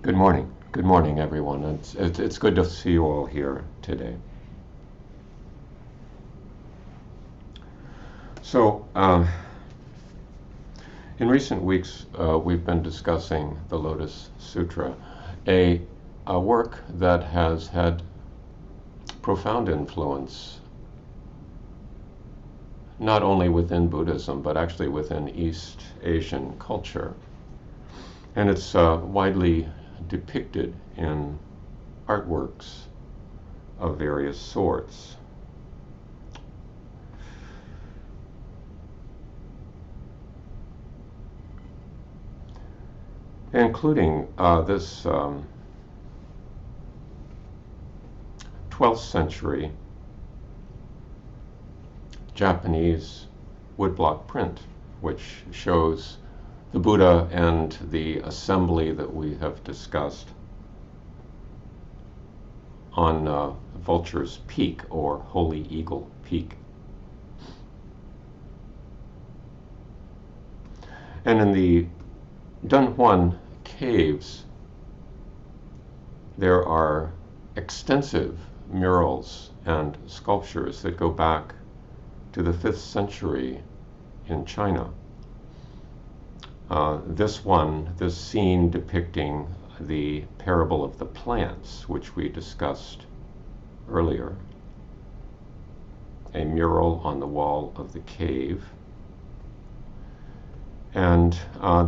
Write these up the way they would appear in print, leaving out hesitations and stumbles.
Good morning. Good morning, everyone. It's good to see you all here today. So, in recent weeks, we've been discussing the Lotus Sutra, a work that has had profound influence not only within Buddhism, but actually within East Asian culture. And it's widely depicted in artworks of various sorts. Including this 12th century Japanese woodblock print, which shows the Buddha and the assembly that we have discussed on Vulture's Peak, or Holy Eagle Peak. And in the Dunhuan caves, there are extensive murals and sculptures that go back to the 5th century in China. This scene depicting the parable of the plants, which we discussed earlier, a mural on the wall of the cave, and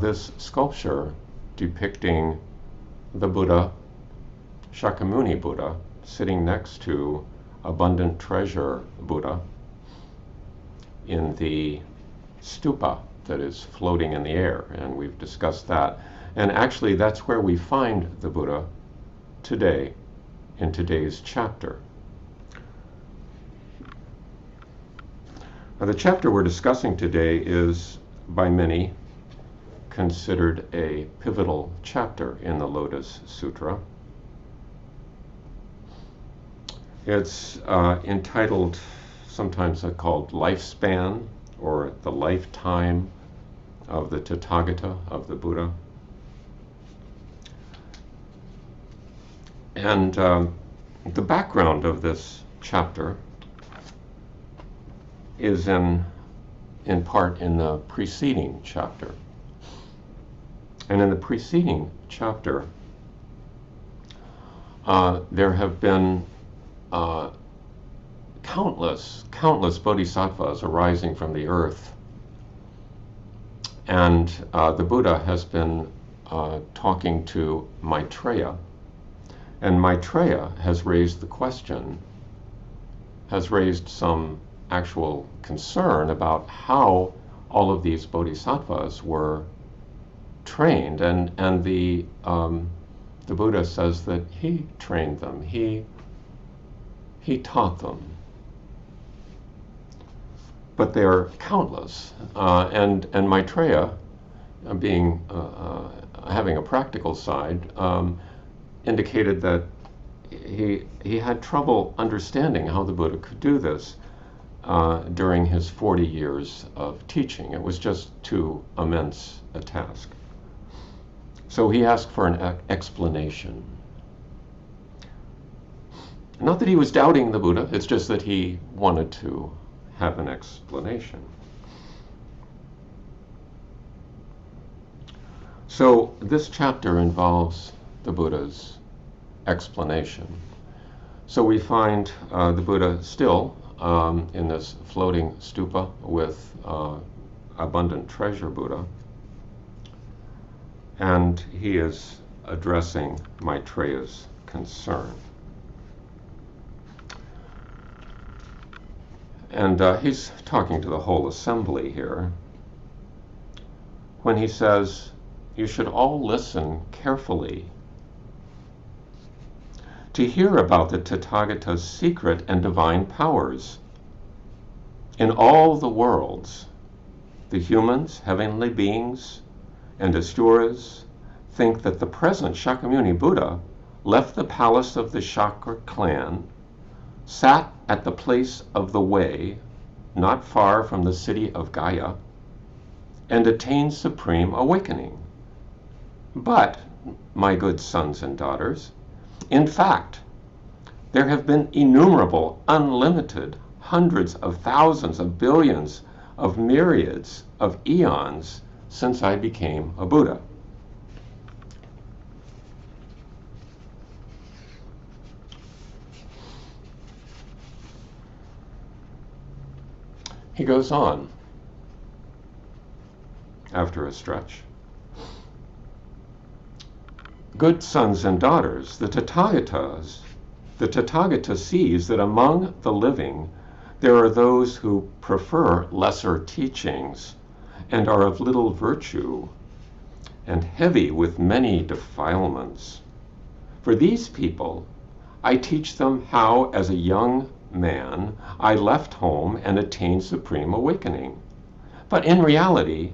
this sculpture depicting the Buddha, Shakyamuni Buddha, sitting next to Abundant Treasure Buddha in the stupa that is floating in the air, and we've discussed that. And actually, that's where we find the Buddha today, in today's chapter. Now, the chapter we're discussing today is, by many, considered a pivotal chapter in the Lotus Sutra. It's entitled, sometimes called Lifespan, or the Lifetime of the Tathagata, of the Buddha. And the background of this chapter is in part in the preceding chapter. And in the preceding chapter, there have been countless bodhisattvas arising from the earth. And the Buddha has been talking to Maitreya. And Maitreya has raised the question, has raised some actual concern about how all of these bodhisattvas were trained. And the Buddha says that he trained them, he taught them. But they're countless, and Maitreya, having a practical side, indicated that he had trouble understanding how the Buddha could do this during his 40 years of teaching. It was just too immense a task. So he asked for an explanation. Not that he was doubting the Buddha, it's just that he wanted to have an explanation. So this chapter involves the Buddha's explanation. So we find the Buddha still in this floating stupa with Abundant Treasure Buddha, and he is addressing Maitreya's concern. And he's talking to the whole assembly here when he says, "You should all listen carefully to hear about the Tathagata's secret and divine powers. In all the worlds, the humans, heavenly beings, and asuras think that the present Shakyamuni Buddha left the palace of the Shakra clan, sat at the place of the way, not far from the city of Gaya, and attained supreme awakening. But my good sons and daughters. In fact, there have been innumerable, unlimited, hundreds of thousands of billions of myriads of eons since I became a Buddha. He goes on after a stretch. Good sons and daughters, the Tathagata sees that among the living there are those who prefer lesser teachings and are of little virtue and heavy with many defilements. For these people, I teach them how, as a young man, I left home and attained supreme awakening. But in reality,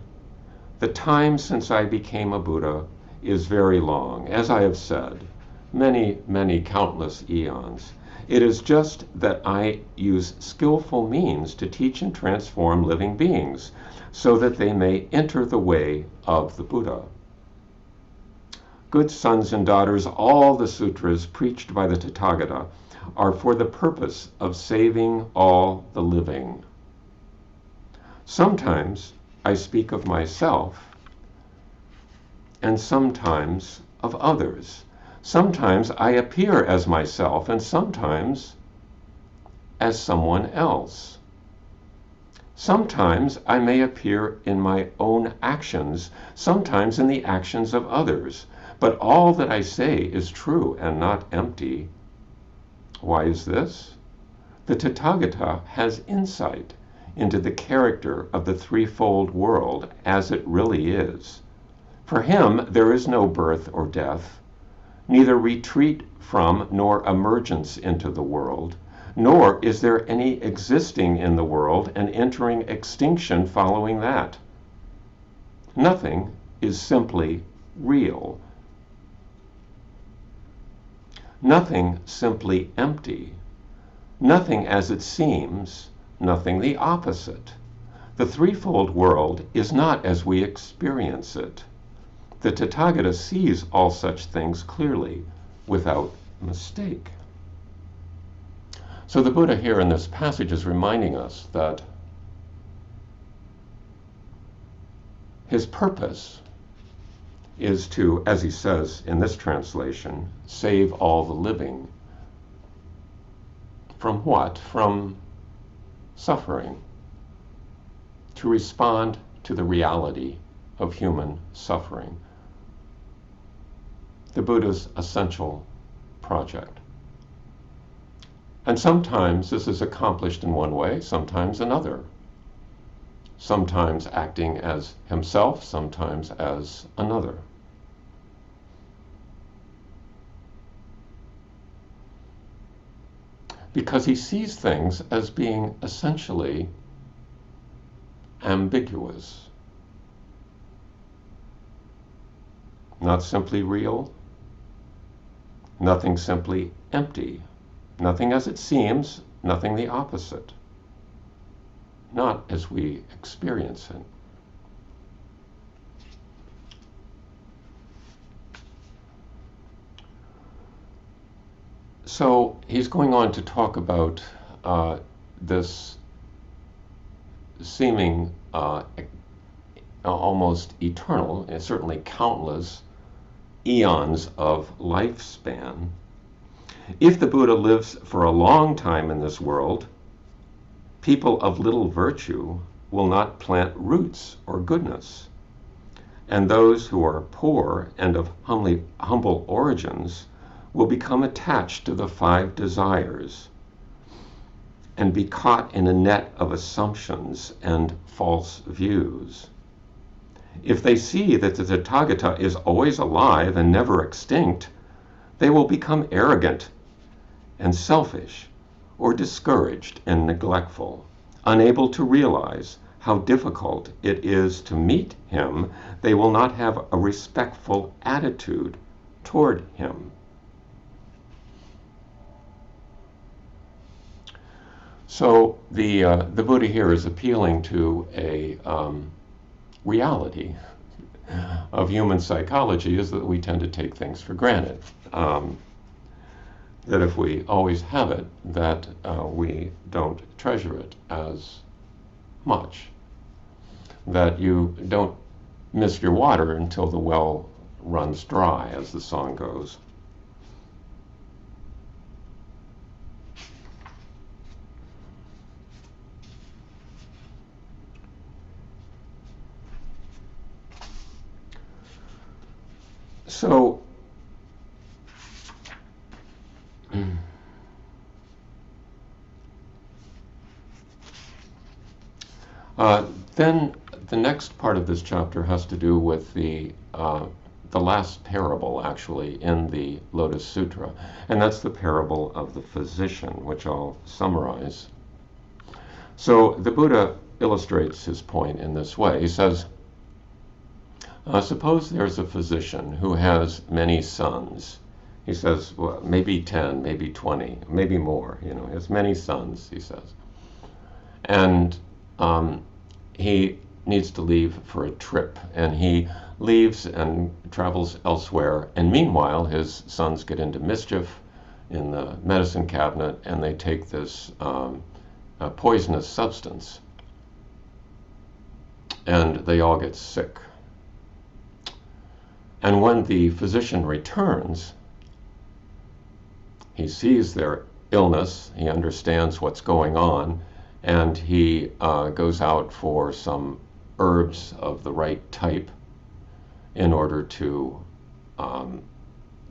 the time since I became a Buddha is very long, as I have said, many, many countless eons. It is just that I use skillful means to teach and transform living beings so that they may enter the way of the Buddha. Good sons and daughters, all the sutras preached by the Tathagata are for the purpose of saving all the living. Sometimes I speak of myself, and sometimes of others. Sometimes I appear as myself, and sometimes as someone else. Sometimes I may appear in my own actions, sometimes in the actions of others, but all that I say is true and not empty. Why is this? The Tathagata has insight into the character of the threefold world as it really is. For him, there is no birth or death, neither retreat from nor emergence into the world, nor is there any existing in the world and entering extinction following that. Nothing is simply real. Nothing simply empty. Nothing as it seems, nothing the opposite. The threefold world is not as we experience it. The Tathagata sees all such things clearly, without mistake. So the Buddha here in this passage is reminding us that his purpose is to, as he says in this translation, save all the living. From what? From suffering. To respond to the reality of human suffering. The Buddha's essential project. And sometimes this is accomplished in one way, sometimes another. Sometimes acting as himself, sometimes as another. Because he sees things as being essentially ambiguous. Not simply real, nothing simply empty, nothing as it seems, nothing the opposite, not as we experience it. So he's going on to talk about this seeming almost eternal, and certainly countless eons of lifespan. If the Buddha lives for a long time in this world, people of little virtue will not plant roots or goodness, and those who are poor and of humble origins will become attached to the 5 desires and be caught in a net of assumptions and false views. If they see that the Tathagata is always alive and never extinct, they will become arrogant and selfish or discouraged and neglectful, unable to realize how difficult it is to meet him. They will not have a respectful attitude toward him. So the Buddha here is appealing to a reality of human psychology is that we tend to take things for granted. That if we always have it, that we don't treasure it as much. That you don't miss your water until the well runs dry, as the song goes. So, then the next part of this chapter has to do with the last parable, actually, in the Lotus Sutra, and that's the parable of the physician, which I'll summarize. So the Buddha illustrates his point in this way. He says, suppose there's a physician who has many sons. He says, well, maybe 10, maybe 20, maybe more. He has many sons, he says. And he needs to leave for a trip, and he leaves and travels elsewhere, and meanwhile his sons get into mischief in the medicine cabinet, and they take this poisonous substance, and they all get sick. And when the physician returns, he sees their illness, he understands what's going on, and he goes out for some herbs of the right type in order to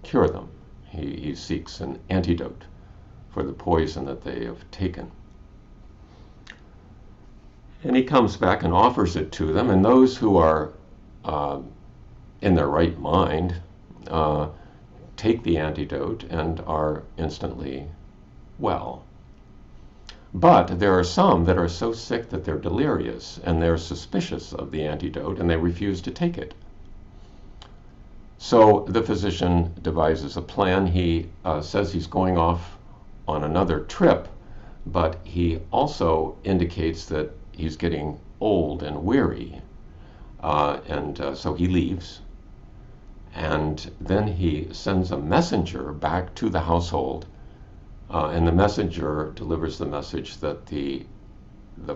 cure them. He seeks an antidote for the poison that they have taken. And he comes back and offers it to them, and those who are in their right mind take the antidote and are instantly well. But there are some that are so sick that they're delirious, and they're suspicious of the antidote, and they refuse to take it. So the physician devises a plan. He says he's going off on another trip, but he also indicates that he's getting old and weary, and so he leaves. And then he sends a messenger back to the household, and the messenger delivers the message that the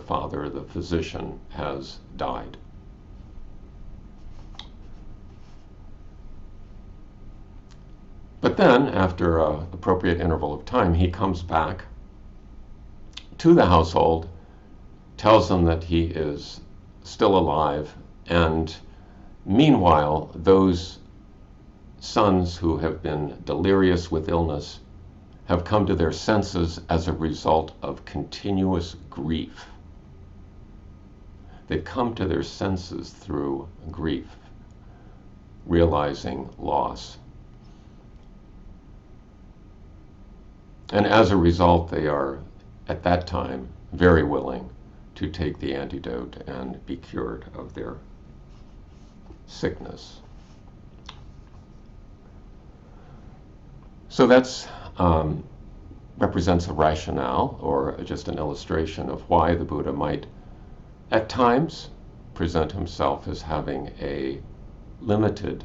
father, the physician, has died. But then, after an appropriate interval of time, he comes back to the household, tells them that he is still alive, and meanwhile, those sons who have been delirious with illness have come to their senses as a result of continuous grief. They've come to their senses through grief, realizing loss. And as a result, they are, at that time, very willing to take the antidote and be cured of their sickness. So that's represents a rationale, or just an illustration of why the Buddha might, at times, present himself as having a limited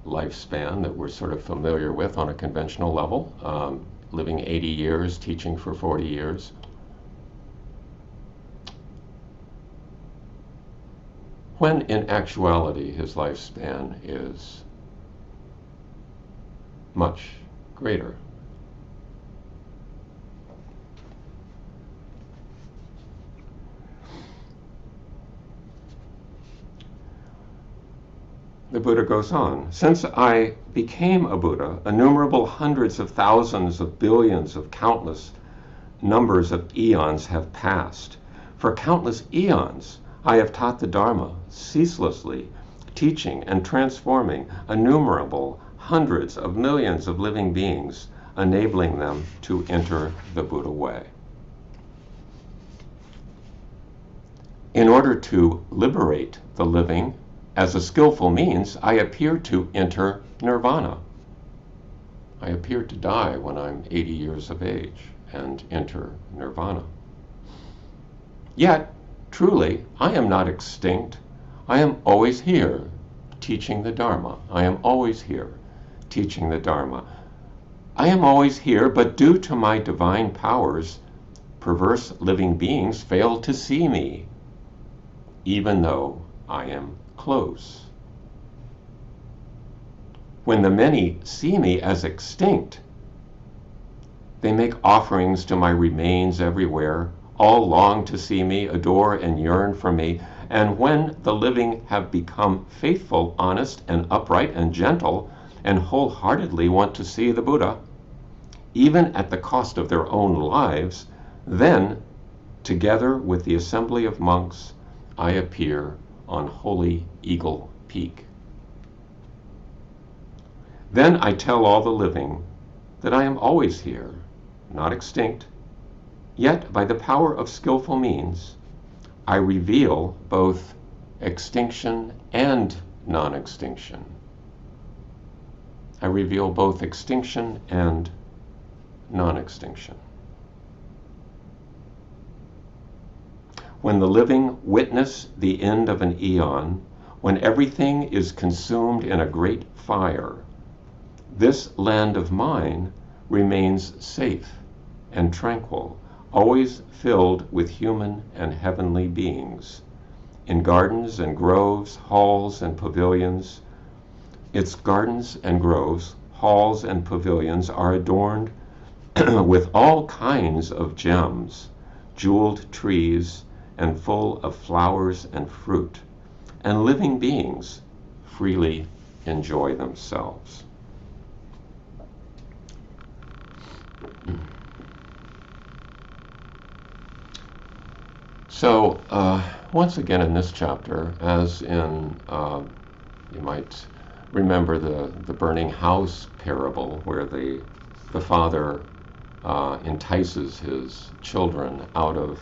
lifespan that we're sort of familiar with on a conventional level, living 80 years, teaching for 40 years. When in actuality his lifespan is much greater. The Buddha goes on, since I became a Buddha, innumerable hundreds of thousands of billions of countless numbers of eons have passed. For countless eons, I have taught the Dharma ceaselessly, teaching and transforming innumerable hundreds of millions of living beings, enabling them to enter the Buddha way. In order to liberate the living, as a skillful means, I appear to enter nirvana. I appear to die when I'm 80 years of age and enter nirvana. Yet, truly, I am not extinct. I am always here, teaching the Dharma. I am always here, teaching the Dharma. I am always here, but due to my divine powers, perverse living beings fail to see me, even though I am close. When the many see me as extinct, they make offerings to my remains everywhere. All long to see me, adore and yearn for me. And when the living have become faithful, honest, and upright and gentle, and wholeheartedly want to see the Buddha, even at the cost of their own lives, then, together with the assembly of monks, I appear on Holy Eagle Peak. Then I tell all the living that I am always here, not extinct, yet by the power of skillful means, I reveal both extinction and non-extinction. I reveal both extinction and non-extinction. When the living witness the end of an eon, when everything is consumed in a great fire, this land of mine remains safe and tranquil, always filled with human and heavenly beings. In gardens and groves, halls and pavilions, its gardens and groves, halls and pavilions are adorned with all kinds of gems, jeweled trees, and full of flowers and fruit, and living beings freely enjoy themselves. So, once again in this chapter, as in, you might remember the burning house parable, where the father entices his children out of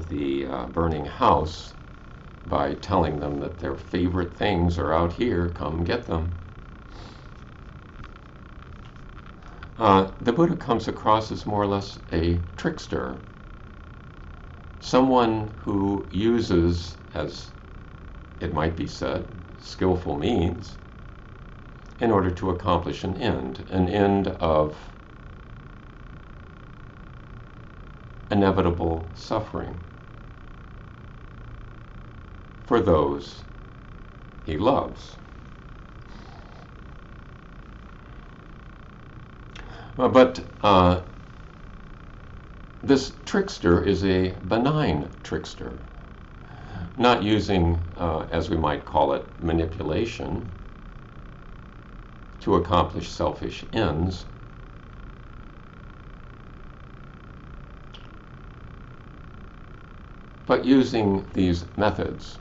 the burning house by telling them that their favorite things are out here, come get them. The Buddha comes across as more or less a trickster, someone who uses, as it might be said, skillful means in order to accomplish an end of inevitable suffering for those he loves. But this trickster is a benign trickster, not using, as we might call it, manipulation to accomplish selfish ends, but using these methods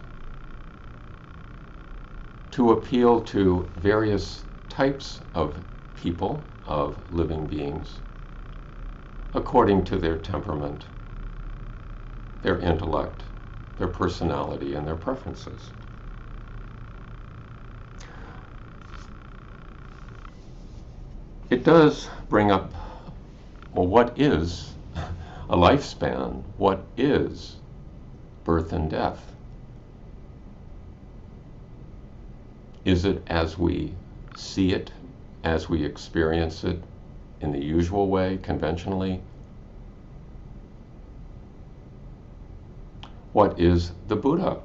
to appeal to various types of people, of living beings, according to their temperament, their intellect, their personality, and their preferences. It does bring up, well, what is a lifespan? What is birth and death? Is it as we see it, as we experience it in the usual way, conventionally? What is the Buddha?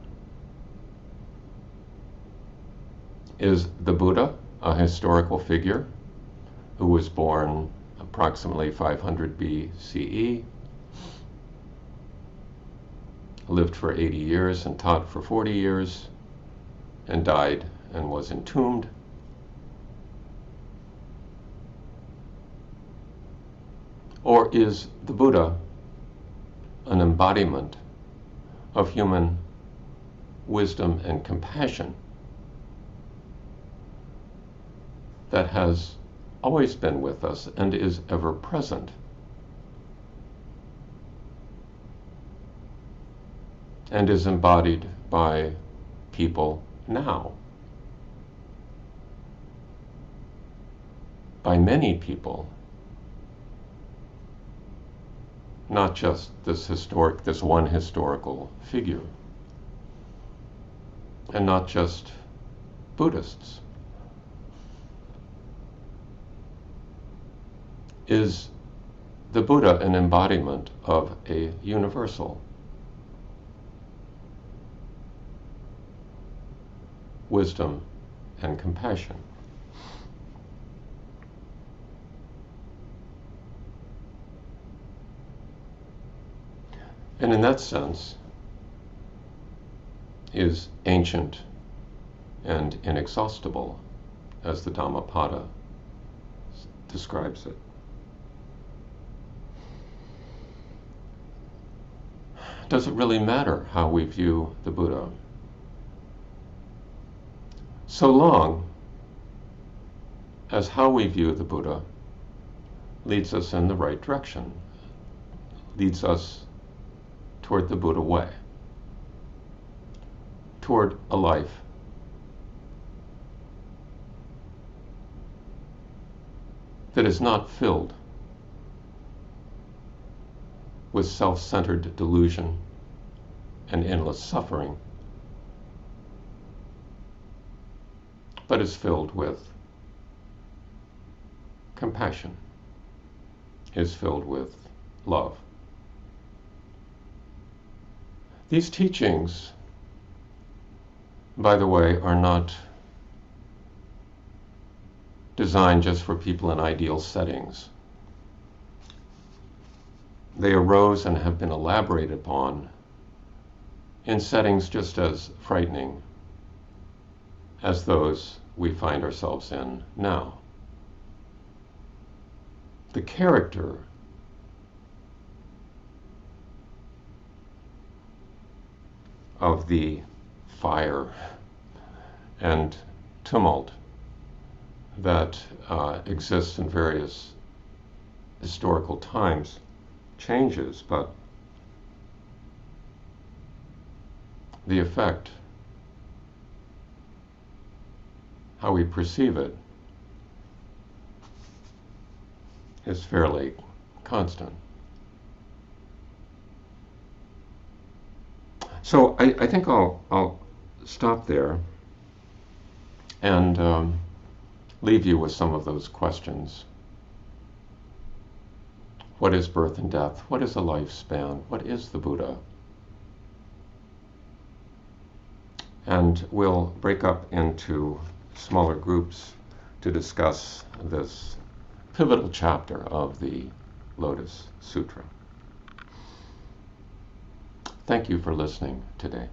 Is the Buddha a historical figure who was born approximately 500 BCE, lived for 80 years and taught for 40 years, and died and was entombed? Or is the Buddha an embodiment of human wisdom and compassion that has always been with us and is ever present, and is embodied by people now, by many people, not just this one historical figure? and not just Buddhists. Is the Buddha an embodiment of a universal wisdom and compassion? And in that sense, is ancient and inexhaustible, as the Dhammapada describes it. Does it really matter how we view the Buddha? So long as how we view the Buddha leads us in the right direction, leads us toward the Buddha way, toward a life that is not filled with self-centered delusion and endless suffering, but is filled with compassion, is filled with love. These teachings, by the way, are not designed just for people in ideal settings. They arose and have been elaborated upon in settings just as frightening as those we find ourselves in now. The character of the fire and tumult that exists in various historical times changes, but the effect, how we perceive it, is fairly constant. So I think I'll stop there and leave you with some of those questions. What is birth and death? What is a lifespan? What is the Buddha? And we'll break up into smaller groups to discuss this pivotal chapter of the Lotus Sutra. Thank you for listening today.